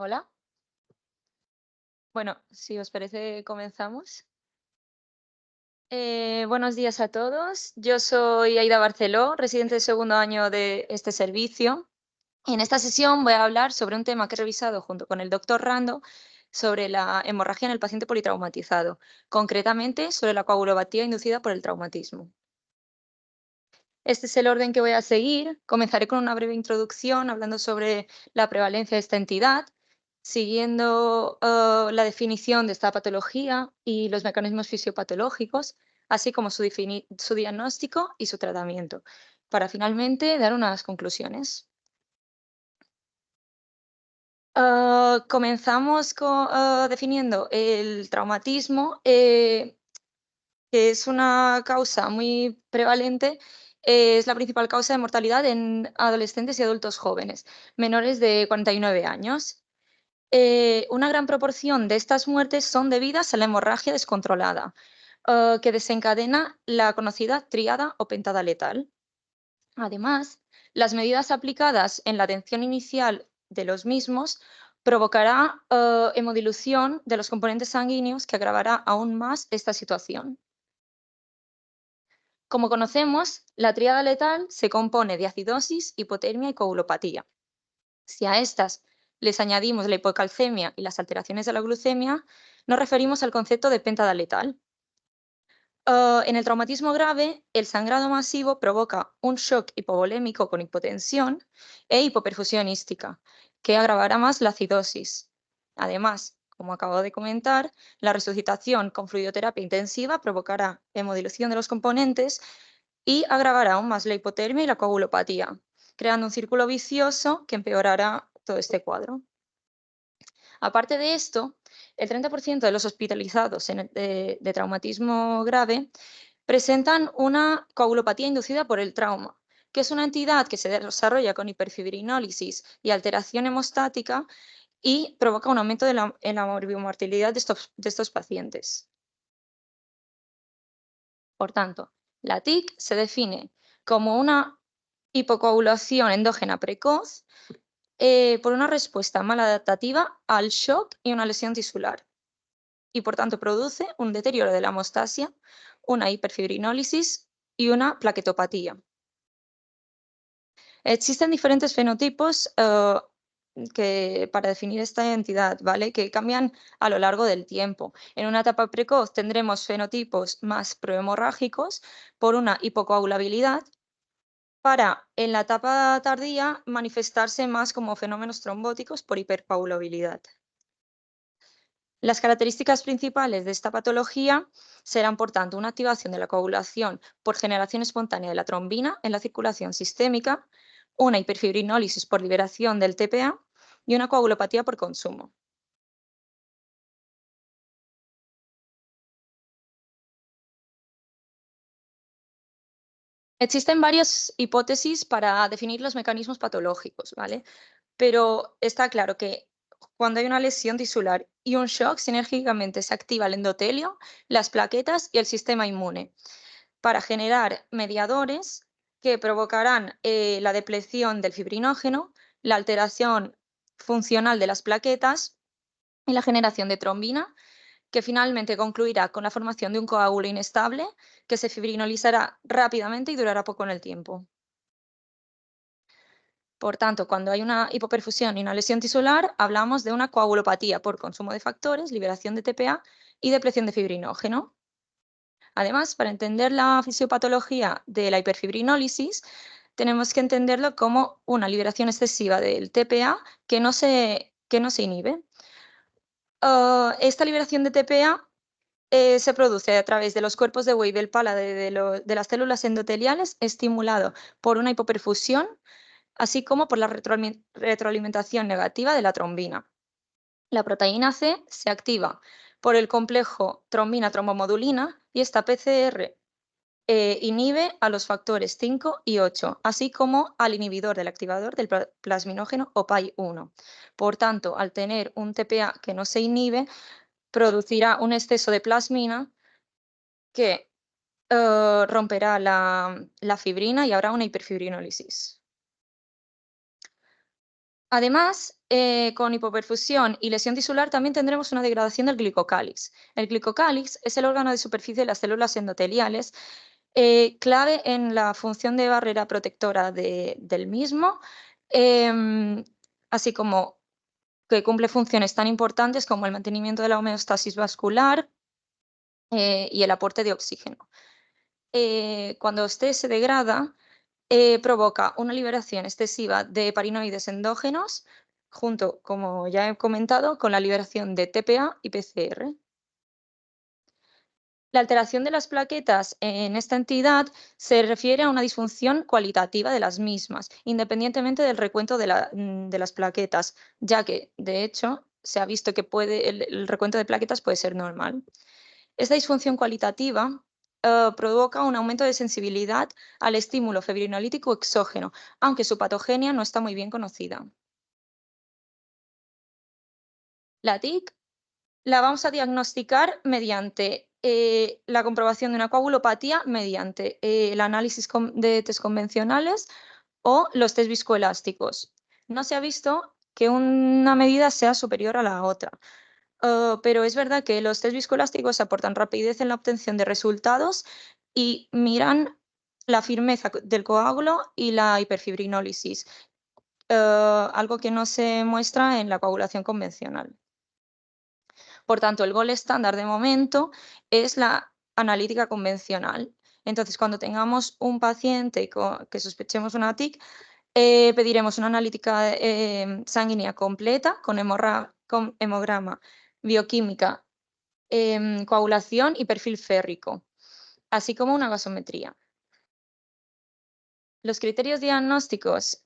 Hola. Bueno, si os parece, comenzamos. Buenos días a todos. Yo soy Aida Barceló, residente de segundo año de este servicio. Y en esta sesión voy a hablar sobre un tema que he revisado junto con el doctor Rando sobre la hemorragia en el paciente politraumatizado, concretamente sobre la coagulopatía inducida por el traumatismo. Este es el orden que voy a seguir. Comenzaré con una breve introducción hablando sobre la prevalencia de esta entidad, siguiendo la definición de esta patología y los mecanismos fisiopatológicos, así como su diagnóstico y su tratamiento, para finalmente dar unas conclusiones. Comenzamos definiendo el traumatismo, que es una causa muy prevalente, es la principal causa de mortalidad en adolescentes y adultos jóvenes, menores de 49 años. Una gran proporción de estas muertes son debidas a la hemorragia descontrolada, que desencadena la conocida tríada o pentada letal. Además, las medidas aplicadas en la atención inicial de los mismos provocará hemodilución de los componentes sanguíneos que agravará aún más esta situación. Como conocemos, la tríada letal se compone de acidosis, hipotermia y coagulopatía. Si a estas les añadimos la hipocalcemia y las alteraciones de la glucemia, nos referimos al concepto de pentada letal. En el traumatismo grave, el sangrado masivo provoca un shock hipovolémico con hipotensión e hipoperfusionística, que agravará más la acidosis. Además, como acabo de comentar, la resucitación con fluidoterapia intensiva provocará hemodilución de los componentes y agravará aún más la hipotermia y la coagulopatía, creando un círculo vicioso que empeorará todo este cuadro. Aparte de esto, el 30% de los hospitalizados de traumatismo grave presentan una coagulopatía inducida por el trauma, que es una entidad que se desarrolla con hiperfibrinólisis y alteración hemostática y provoca un aumento en la morbimortalidad de estos pacientes. Por tanto, la TIC se define como una hipocoagulación endógena precoz por una respuesta maladaptativa al shock y una lesión tisular, y por tanto produce un deterioro de la hemostasia, una hiperfibrinólisis y una plaquetopatía. Existen diferentes fenotipos para definir esta entidad, ¿vale? Que cambian a lo largo del tiempo. En una etapa precoz tendremos fenotipos más prohemorrágicos por una hipocoagulabilidad, para en la etapa tardía manifestarse más como fenómenos trombóticos por hipercoagulabilidad. Las características principales de esta patología serán, por tanto, una activación de la coagulación por generación espontánea de la trombina en la circulación sistémica, una hiperfibrinólisis por liberación del TPA y una coagulopatía por consumo. Existen varias hipótesis para definir los mecanismos patológicos, ¿vale? Pero está claro que cuando hay una lesión tisular y un shock, sinérgicamente se activa el endotelio, las plaquetas y el sistema inmune, para generar mediadores que provocarán la depleción del fibrinógeno, la alteración funcional de las plaquetas y la generación de trombina, que finalmente concluirá con la formación de un coágulo inestable que se fibrinolizará rápidamente y durará poco en el tiempo. Por tanto, cuando hay una hipoperfusión y una lesión tisular, hablamos de una coagulopatía por consumo de factores, liberación de TPA y depleción de fibrinógeno. Además, para entender la fisiopatología de la hiperfibrinólisis, tenemos que entenderlo como una liberación excesiva del TPA que no se inhibe. Esta liberación de TPA se produce a través de los cuerpos de Weibel-Palade de las células endoteliales, estimulado por una hipoperfusión, así como por la retroalimentación negativa de la trombina. La proteína C se activa por el complejo trombina-trombomodulina y esta PCR inhibe a los factores 5 y 8, así como al inhibidor del activador del plasminógeno o PAI-1. Por tanto, al tener un TPA que no se inhibe, producirá un exceso de plasmina que romperá la fibrina y habrá una hiperfibrinólisis. Además, con hipoperfusión y lesión tisular también tendremos una degradación del glicocálix. El glicocálix es el órgano de superficie de las células endoteliales, clave en la función de barrera protectora del mismo, em, así como que cumple funciones tan importantes como el mantenimiento de la homeostasis vascular y el aporte de oxígeno. Cuando este se degrada, provoca una liberación excesiva de heparinoides endógenos, junto, como ya he comentado, con la liberación de TPA y PCR. La alteración de las plaquetas en esta entidad se refiere a una disfunción cualitativa de las mismas, independientemente del recuento de las plaquetas, ya que, de hecho, se ha visto que el recuento de plaquetas puede ser normal. Esta disfunción cualitativa provoca un aumento de sensibilidad al estímulo fibrinolítico exógeno, aunque su patogenia no está muy bien conocida. La TIC la vamos a diagnosticar mediante la comprobación de una coagulopatía mediante el análisis de test convencionales o los test viscoelásticos. No se ha visto que una medida sea superior a la otra, pero es verdad que los test viscoelásticos aportan rapidez en la obtención de resultados y miran la firmeza del coágulo y la hiperfibrinólisis, algo que no se muestra en la coagulación convencional. Por tanto, el gol estándar de momento es la analítica convencional. Entonces, cuando tengamos un paciente que sospechemos una TIC, pediremos una analítica sanguínea completa con hemograma, bioquímica, coagulación y perfil férrico, así como una gasometría. Los criterios diagnósticos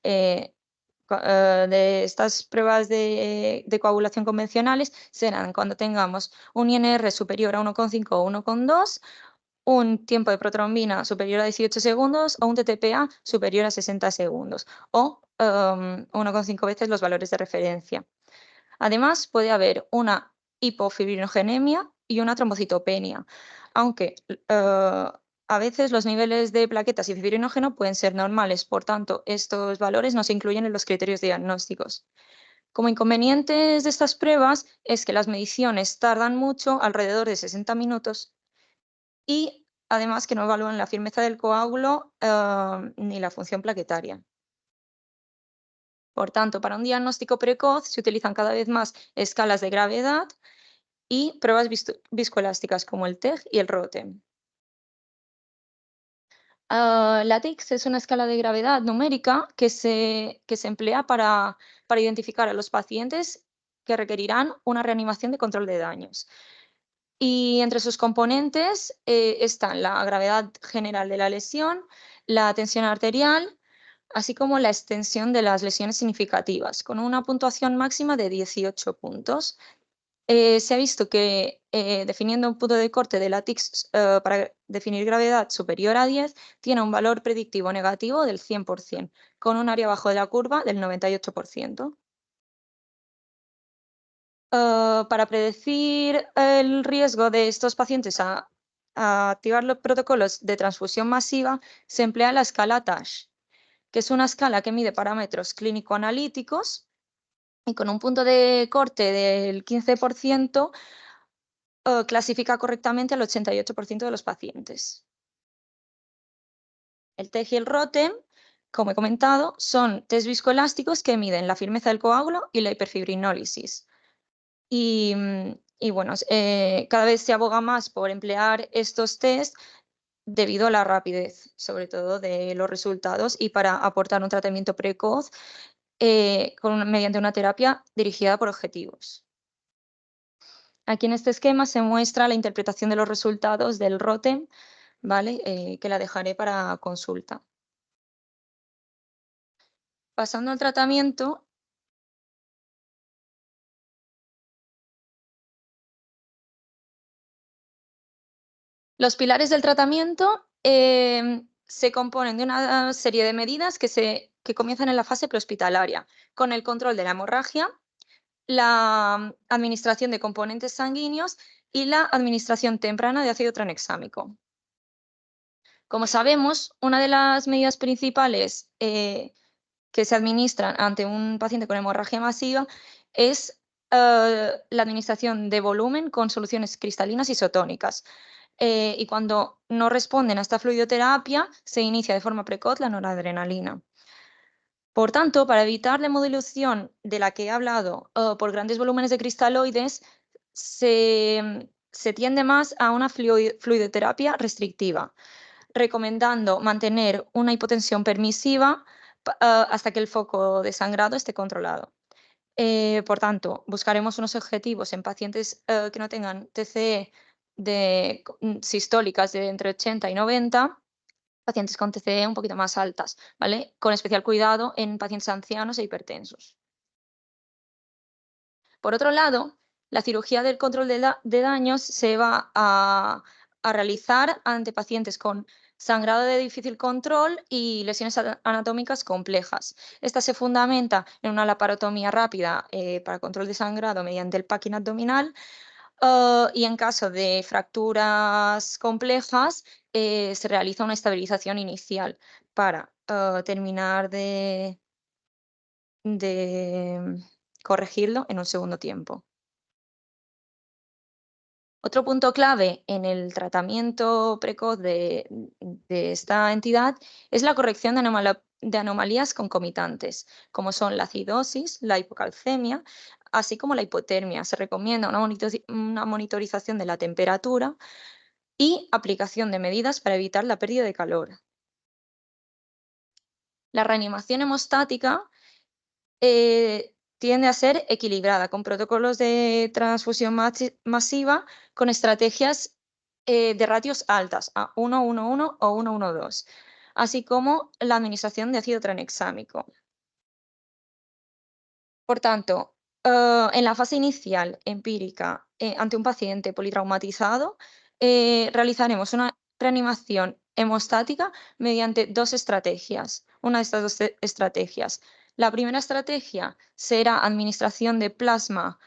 de estas pruebas de coagulación convencionales serán cuando tengamos un INR superior a 1,5 o 1,2, un tiempo de protrombina superior a 18 segundos o un TTPA superior a 60 segundos o 1,5 veces los valores de referencia. Además, puede haber una hipofibrinogenemia y una trombocitopenia, aunque a veces los niveles de plaquetas y fibrinógeno pueden ser normales, por tanto, estos valores no se incluyen en los criterios diagnósticos. Como inconvenientes de estas pruebas es que las mediciones tardan mucho, alrededor de 60 minutos, y además que no evalúan la firmeza del coágulo ni la función plaquetaria. Por tanto, para un diagnóstico precoz se utilizan cada vez más escalas de gravedad y pruebas viscoelásticas como el TEG y el ROTEM. La TICS es una escala de gravedad numérica que se emplea para identificar a los pacientes que requerirán una reanimación de control de daños. Y entre sus componentes están la gravedad general de la lesión, la tensión arterial, así como la extensión de las lesiones significativas, con una puntuación máxima de 18 puntos. Se ha visto que definiendo un punto de corte de la TICS para definir gravedad superior a 10, tiene un valor predictivo negativo del 100%, con un área abajo de la curva del 98%. Para predecir el riesgo de estos pacientes a activar los protocolos de transfusión masiva, se emplea la escala TASH, que es una escala que mide parámetros clínico-analíticos y con un punto de corte del 15%, clasifica correctamente al 88% de los pacientes. El TEG y el ROTEM, como he comentado, son test viscoelásticos que miden la firmeza del coágulo y la hiperfibrinólisis. Y bueno, cada vez se aboga más por emplear estos test debido a la rapidez, sobre todo de los resultados, y para aportar un tratamiento precoz mediante una terapia dirigida por objetivos. Aquí en este esquema se muestra la interpretación de los resultados del ROTEM, ¿vale? Que la dejaré para consulta. Pasando al tratamiento, los pilares del tratamiento se componen de una serie de medidas que comienzan en la fase prehospitalaria, con el control de la hemorragia, la administración de componentes sanguíneos y la administración temprana de ácido tranexámico. Como sabemos, una de las medidas principales que se administran ante un paciente con hemorragia masiva es la administración de volumen con soluciones cristalinas isotónicas. Y cuando no responden a esta fluidoterapia, se inicia de forma precoz la noradrenalina. Por tanto, para evitar la hemodilución de la que he hablado por grandes volúmenes de cristaloides, se tiende más a una fluidoterapia restrictiva, recomendando mantener una hipotensión permisiva hasta que el foco de sangrado esté controlado. Por tanto, buscaremos unos objetivos en pacientes que no tengan TCE sistólicas de entre 80 y 90, pacientes con TCE un poquito más altas, ¿vale? Con especial cuidado en pacientes ancianos e hipertensos. Por otro lado, la cirugía del control de daños se va a realizar ante pacientes con sangrado de difícil control y lesiones anatómicas complejas. Esta se fundamenta en una laparotomía rápida para control de sangrado mediante el packing abdominal y en caso de fracturas complejas se realiza una estabilización inicial para terminar de corregirlo en un segundo tiempo. Otro punto clave en el tratamiento precoz de esta entidad es la corrección de anomalías concomitantes, como son la acidosis, la hipocalcemia, así como la hipotermia. Se recomienda una monitorización de la temperatura y aplicación de medidas para evitar la pérdida de calor. La reanimación hemostática tiende a ser equilibrada, con protocolos de transfusión masiva con estrategias de ratios altas, a 1-1-1 o 1-1-2, así como la administración de ácido tranexámico. Por tanto, en la fase inicial empírica ante un paciente politraumatizado, realizaremos una reanimación hemostática mediante dos estrategias. Una de estas dos estrategias. La primera estrategia será administración de plasma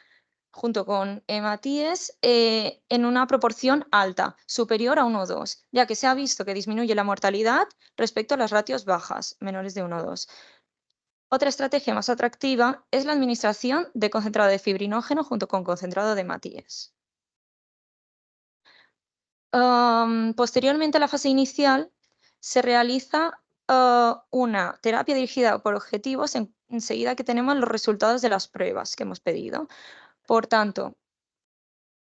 junto con hematíes en una proporción alta, superior a 1,2, ya que se ha visto que disminuye la mortalidad respecto a las ratios bajas, menores de 1,2. Otra estrategia más atractiva es la administración de concentrado de fibrinógeno junto con concentrado de hematíes. Posteriormente a la fase inicial se realiza una terapia dirigida por objetivos enseguida que tenemos los resultados de las pruebas que hemos pedido. Por tanto,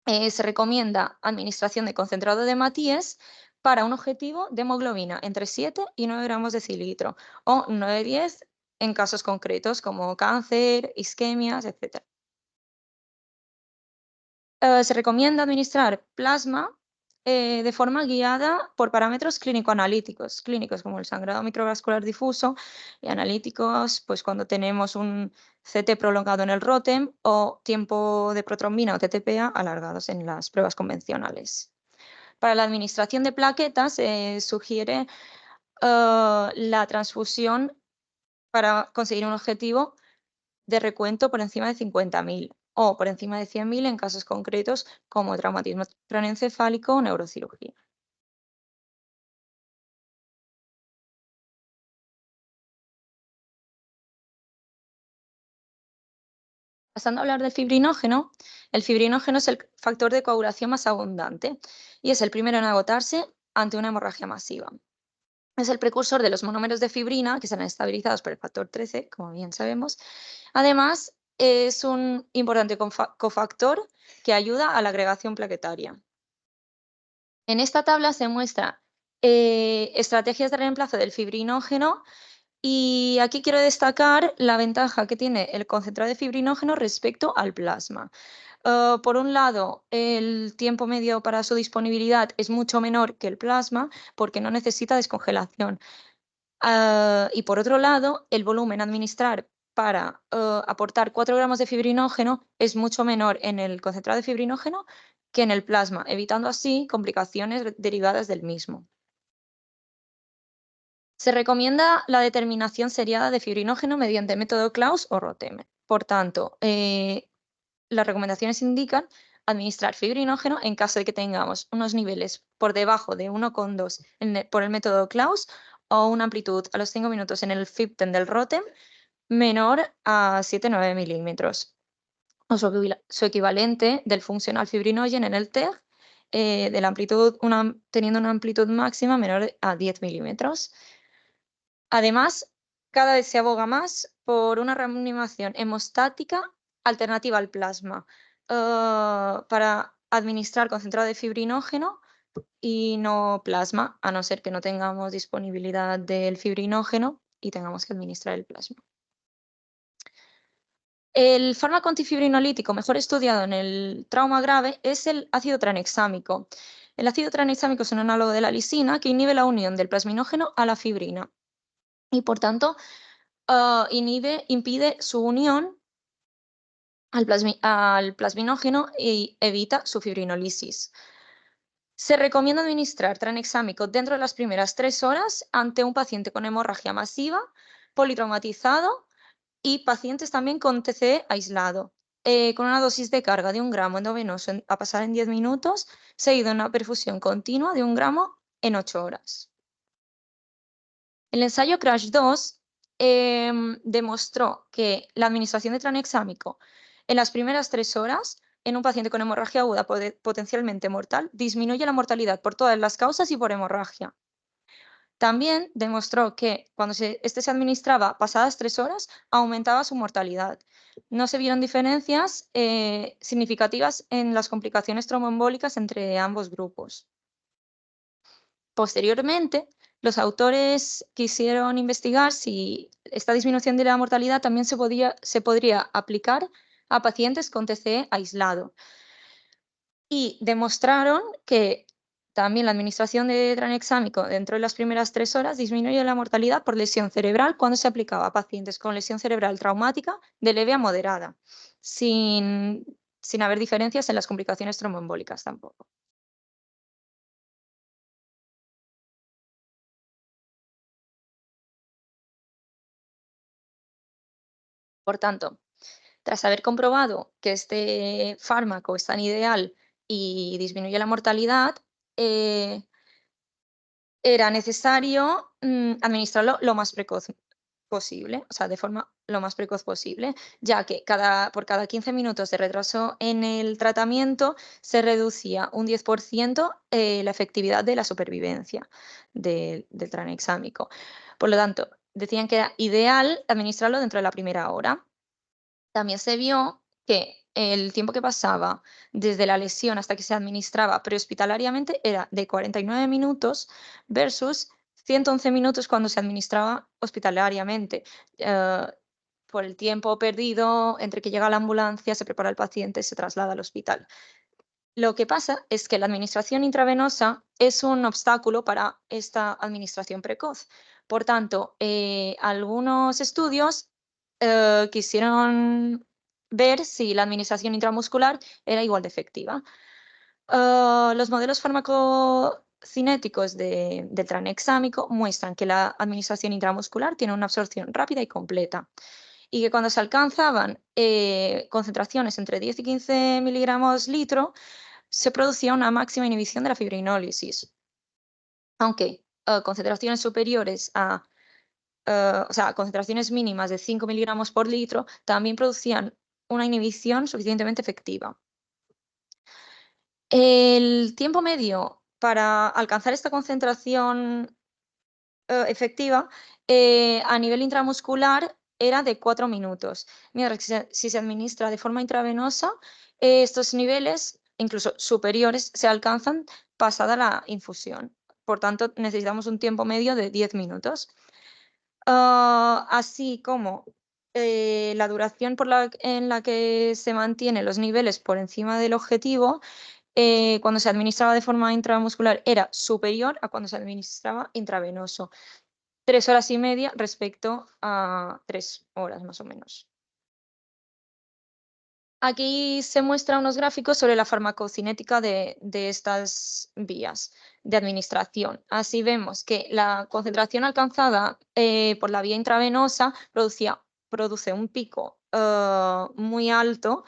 se recomienda administración de concentrado de hematíes para un objetivo de hemoglobina entre 7 y 9 gramos de cilitro o 9-10 en casos concretos como cáncer, isquemias, etc. Se recomienda administrar plasma de forma guiada por parámetros clínico-analíticos, clínicos como el sangrado microvascular difuso y analíticos, pues cuando tenemos un CT prolongado en el ROTEM o tiempo de protrombina o TTPA alargados en las pruebas convencionales. Para la administración de plaquetas se sugiere la transfusión para conseguir un objetivo de recuento por encima de 50.000 o por encima de 100.000 en casos concretos como traumatismo craneoencefálico o neurocirugía. Pasando a hablar del fibrinógeno, el fibrinógeno es el factor de coagulación más abundante y es el primero en agotarse ante una hemorragia masiva. Es el precursor de los monómeros de fibrina, que serán estabilizados por el factor 13, como bien sabemos. Además, es un importante cofactor que ayuda a la agregación plaquetaria. En esta tabla se muestra estrategias de reemplazo del fibrinógeno y aquí quiero destacar la ventaja que tiene el concentrado de fibrinógeno respecto al plasma. Por un lado, el tiempo medio para su disponibilidad es mucho menor que el plasma porque no necesita descongelación. Y por otro lado, el volumen a administrar para aportar 4 gramos de fibrinógeno es mucho menor en el concentrado de fibrinógeno que en el plasma, evitando así complicaciones derivadas del mismo. Se recomienda la determinación seriada de fibrinógeno mediante método Klaus o ROTEM. Por tanto, las recomendaciones indican administrar fibrinógeno en caso de que tengamos unos niveles por debajo de 1,2 por el método Klaus o una amplitud a los 5 minutos en el FIBTEN del ROTEM menor a 7,9 milímetros, o su equivalente del funcional fibrinogen en el TEG, de la amplitud, teniendo una amplitud máxima menor a 10 milímetros. Además, cada vez se aboga más por una reanimación hemostática alternativa al plasma, para administrar concentrado de fibrinógeno y no plasma, a no ser que no tengamos disponibilidad del fibrinógeno y tengamos que administrar el plasma. El fármaco antifibrinolítico mejor estudiado en el trauma grave es el ácido tranexámico. El ácido tranexámico es un análogo de la lisina que inhibe la unión del plasminógeno a la fibrina y, por tanto, impide su unión al plasminógeno y evita su fibrinolisis. Se recomienda administrar tranexámico dentro de las primeras 3 horas ante un paciente con hemorragia masiva, politraumatizado y pacientes también con TCE aislado, con una dosis de carga de 1 gramo endovenoso a pasar en 10 minutos, seguido de una perfusión continua de 1 gramo en 8 horas. El ensayo CRASH-2 demostró que la administración de tranexámico en las primeras 3 horas en un paciente con hemorragia aguda potencialmente mortal disminuye la mortalidad por todas las causas y por hemorragia. También demostró que cuando este se administraba pasadas 3 horas, aumentaba su mortalidad. No se vieron diferencias significativas en las complicaciones tromboembólicas entre ambos grupos. Posteriormente, los autores quisieron investigar si esta disminución de la mortalidad también se podría aplicar a pacientes con TCE aislado. Y demostraron que también la administración de tranexámico dentro de las primeras 3 horas disminuye la mortalidad por lesión cerebral cuando se aplicaba a pacientes con lesión cerebral traumática de leve a moderada, sin haber diferencias en las complicaciones tromboembólicas tampoco. Por tanto, tras haber comprobado que este fármaco es tan ideal y disminuye la mortalidad, era necesario administrarlo lo más precoz posible, o sea, de forma lo más precoz posible, ya que por cada 15 minutos de retraso en el tratamiento se reducía un 10% la efectividad de la supervivencia del tranexámico. Por lo tanto, decían que era ideal administrarlo dentro de la primera hora. También se vio que el tiempo que pasaba desde la lesión hasta que se administraba prehospitalariamente era de 49 minutos versus 111 minutos cuando se administraba hospitalariamente, eh, por el tiempo perdido entre que llega la ambulancia, se prepara el paciente, se traslada al hospital. Lo que pasa es que la administración intravenosa es un obstáculo para esta administración precoz. Por tanto, algunos estudios quisieron ver si la administración intramuscular era igual de efectiva. Los modelos farmacocinéticos del tranexámico muestran que la administración intramuscular tiene una absorción rápida y completa y que cuando se alcanzaban concentraciones entre 10 y 15 miligramos litro, se producía una máxima inhibición de la fibrinólisis. Aunque concentraciones superiores o sea, concentraciones mínimas de 5 miligramos por litro también producían una inhibición suficientemente efectiva. El tiempo medio para alcanzar esta concentración efectiva a nivel intramuscular era de 4 minutos, mientras que si se administra de forma intravenosa, estos niveles, incluso superiores, se alcanzan pasada la infusión. Por tanto, necesitamos un tiempo medio de 10 minutos. Así como la duración en la que se mantienen los niveles por encima del objetivo, cuando se administraba de forma intramuscular era superior a cuando se administraba intravenoso. 3 horas y media respecto a 3 horas más o menos. Aquí se muestran unos gráficos sobre la farmacocinética de estas vías de administración. Así vemos que la concentración alcanzada por la vía intravenosa produce un pico muy alto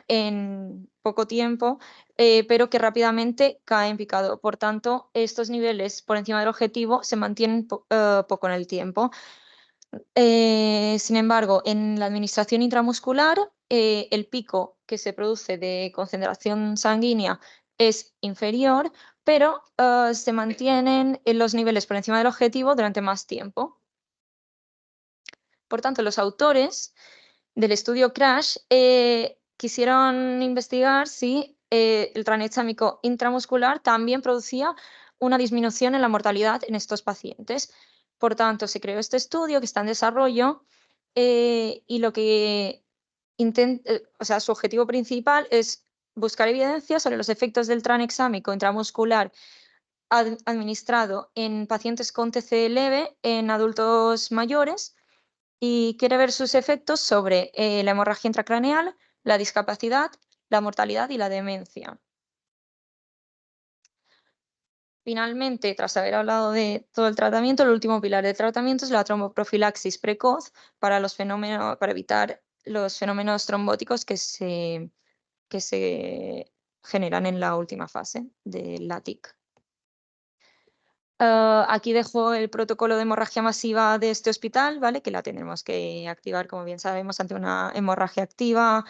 en poco tiempo, pero que rápidamente cae en picado. Por tanto, estos niveles por encima del objetivo se mantienen poco en el tiempo. Sin embargo, en la administración intramuscular, el pico que se produce de concentración sanguínea es inferior, pero se mantienen en los niveles por encima del objetivo durante más tiempo. Por tanto, los autores del estudio CRASH quisieron investigar si el tranexámico intramuscular también producía una disminución en la mortalidad en estos pacientes. Por tanto, se creó este estudio que está en desarrollo y lo que su objetivo principal es buscar evidencia sobre los efectos del tranexámico intramuscular administrado en pacientes con TCE leve en adultos mayores y quiere ver sus efectos sobre la hemorragia intracraneal, la discapacidad, la mortalidad y la demencia. Finalmente, tras haber hablado de todo el tratamiento, el último pilar de tratamiento es la tromboprofilaxis precoz para evitar los fenómenos trombóticos que se generan en la última fase de la TIC. Aquí dejo el protocolo de hemorragia masiva de este hospital, ¿vale? Que la tendremos que activar, como bien sabemos, ante una hemorragia activa,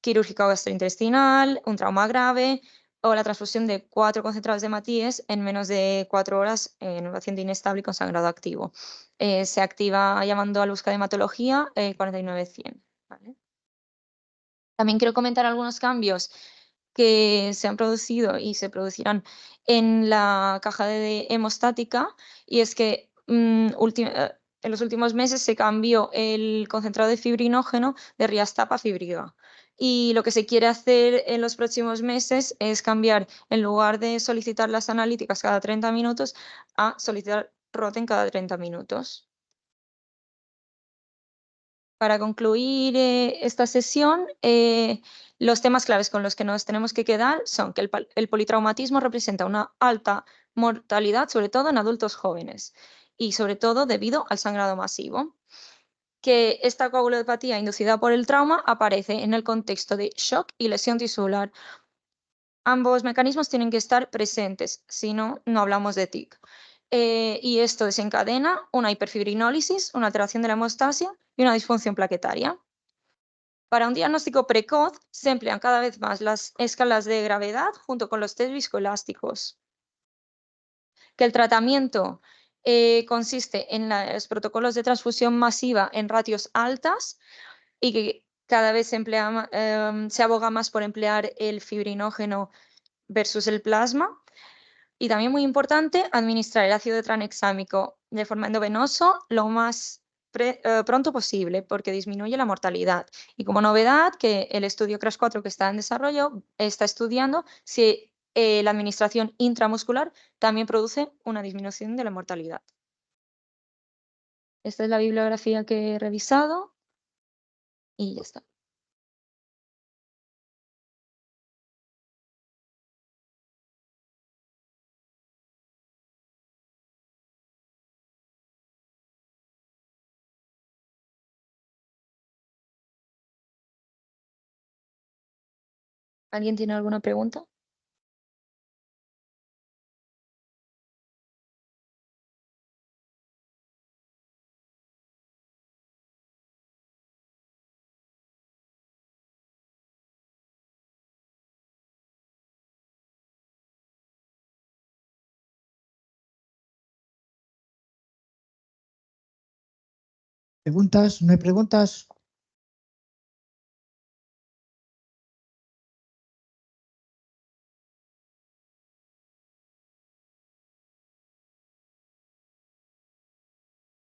quirúrgica o gastrointestinal, un trauma grave o la transfusión de 4 concentrados de hematíes en menos de 4 horas en un paciente inestable y con sangrado activo. Se activa llamando al busca de hematología 49100, ¿vale? También quiero comentar algunos cambios que se han producido y se producirán en la caja de hemostática, y es que en los últimos meses se cambió el concentrado de fibrinógeno de Riastap a Fibriga. Y lo que se quiere hacer en los próximos meses es cambiar, en lugar de solicitar las analíticas cada 30 minutos, a solicitar Roten cada 30 minutos. Para concluir esta sesión, los temas claves con los que nos tenemos que quedar son que el politraumatismo representa una alta mortalidad, sobre todo en adultos jóvenes, y sobre todo debido al sangrado masivo. Que esta coagulopatía inducida por el trauma aparece en el contexto de shock y lesión tisular. Ambos mecanismos tienen que estar presentes, si no, no hablamos de TIC. Y esto desencadena una hiperfibrinólisis, una alteración de la hemostasia y una disfunción plaquetaria. Para un diagnóstico precoz se emplean cada vez más las escalas de gravedad junto con los test viscoelásticos. Que el tratamiento consiste en los protocolos de transfusión masiva en ratios altas y que cada vez se aboga más por emplear el fibrinógeno versus el plasma. Y también muy importante, administrar el ácido tranexámico de forma endovenoso lo más pronto posible, porque disminuye la mortalidad. Y como novedad, que el estudio CRASH 4 que está en desarrollo está estudiando si la administración intramuscular también produce una disminución de la mortalidad. Esta es la bibliografía que he revisado y ya está. ¿Alguien tiene alguna pregunta? ¿Preguntas? ¿No hay preguntas?